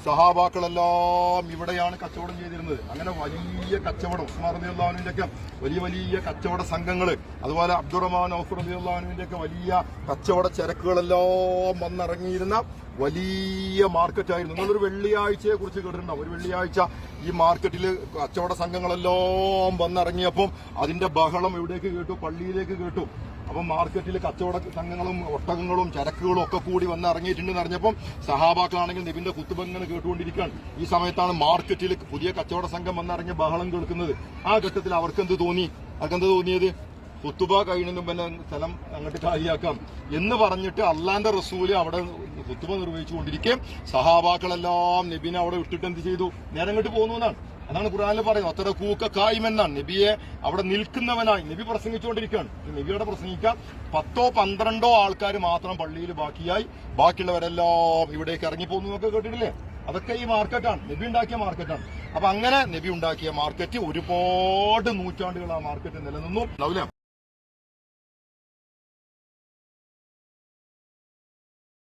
സഹാബാക്കളെല്ലാം ഇവിടെയാണ് കച്ചവടം ചെയ്തിരുന്നത്. അങ്ങനെ വലിയ കച്ചവടം ഉസ്മാൻ റളിയല്ലാഹു അൻഹുവിന്റെ ഒക്കെ വലിയ കച്ചവട സംഘങ്ങൾ, അതുപോലെ അബ്ദുറഹ്മാൻ ഔഫ് റളിയല്ലാഹു അൻഹുവിന്റെ ഒക്കെ വലിയ കച്ചവട ചരക്കുകളെല്ലാം വന്നിറങ്ങിയിരുന്ന വലിയ മാർക്കറ്റായിരുന്നു. നിങ്ങളൊരു വെള്ളിയാഴ്ചയെ കുറിച്ച് കേട്ടിട്ടുണ്ടാവും. ഒരു വെള്ളിയാഴ്ച ഈ മാർക്കറ്റിൽ കച്ചവട സംഘങ്ങളെല്ലാം വന്നിറങ്ങിയപ്പം അതിന്റെ ബഹളം എവിടേക്ക് കേട്ടു? പള്ളിയിലേക്ക് കേട്ടു. അപ്പം മാർക്കറ്റിൽ കച്ചവട സംഘങ്ങളും ഒട്ടകങ്ങളും ചരക്കുകളും ഒക്കെ കൂടി വന്ന് ഇറങ്ങിയിട്ടുണ്ടെന്ന് അറിഞ്ഞപ്പം സഹാബാക്കളാണെങ്കിൽ നബിന്റെ കുത്തുബങ്ങനെ കേട്ടുകൊണ്ടിരിക്കുകയാണ്. ഈ സമയത്താണ് മാർക്കറ്റിൽ പുതിയ കച്ചവട സംഘം വന്നിറങ്ങിയ ബഹളം കേൾക്കുന്നത്. ആ ഘട്ടത്തിൽ അവർക്കെന്ത് തോന്നിയത്? കുത്തുബ കഴിഞ്ഞതിന് മുമ്പ് സ്ഥലം അങ്ങോട്ട് കാലിയാക്കാം എന്ന് പറഞ്ഞിട്ട് അള്ളാന്റെ റസൂല് അവിടെ കുത്തുബ നിർവഹിച്ചുകൊണ്ടിരിക്കെ സഹാബാക്കളെല്ലാം നബിനെ അവിടെ വിട്ടിട്ട് എന്ത് ചെയ്തു? നേരം അങ്ങോട്ട് പോകുന്നു എന്നാണ്. അതാണ് ഖുർആനിൽ പറയുന്നത്. അത്ര കൂക്ക കായ്മെന്നാണ്. നബിയെ അവിടെ നിൽക്കുന്നവനായി നബി പ്രസംഗിച്ചുകൊണ്ടിരിക്കുകയാണ്. നബിയുടെ പ്രസംഗിക്കാൻ 10-12 ആൾക്കാർ മാത്രം പള്ളിയിൽ ബാക്കിയായി, ബാക്കിയുള്ളവരെല്ലാം ഇവിടേക്ക് ഇറങ്ങിപ്പോകുന്നു എന്നൊക്കെ കേട്ടിട്ടില്ലേ? അതൊക്കെ ഈ മാർക്കറ്റാണ്, നബി ഉണ്ടാക്കിയ മാർക്കറ്റാണ്. അപ്പൊ അങ്ങനെ നബി ഉണ്ടാക്കിയ മാർക്കറ്റ് ഒരുപാട് നൂറ്റാണ്ടുകൾ ആ മാർക്കറ്റ് നിലനിന്നു.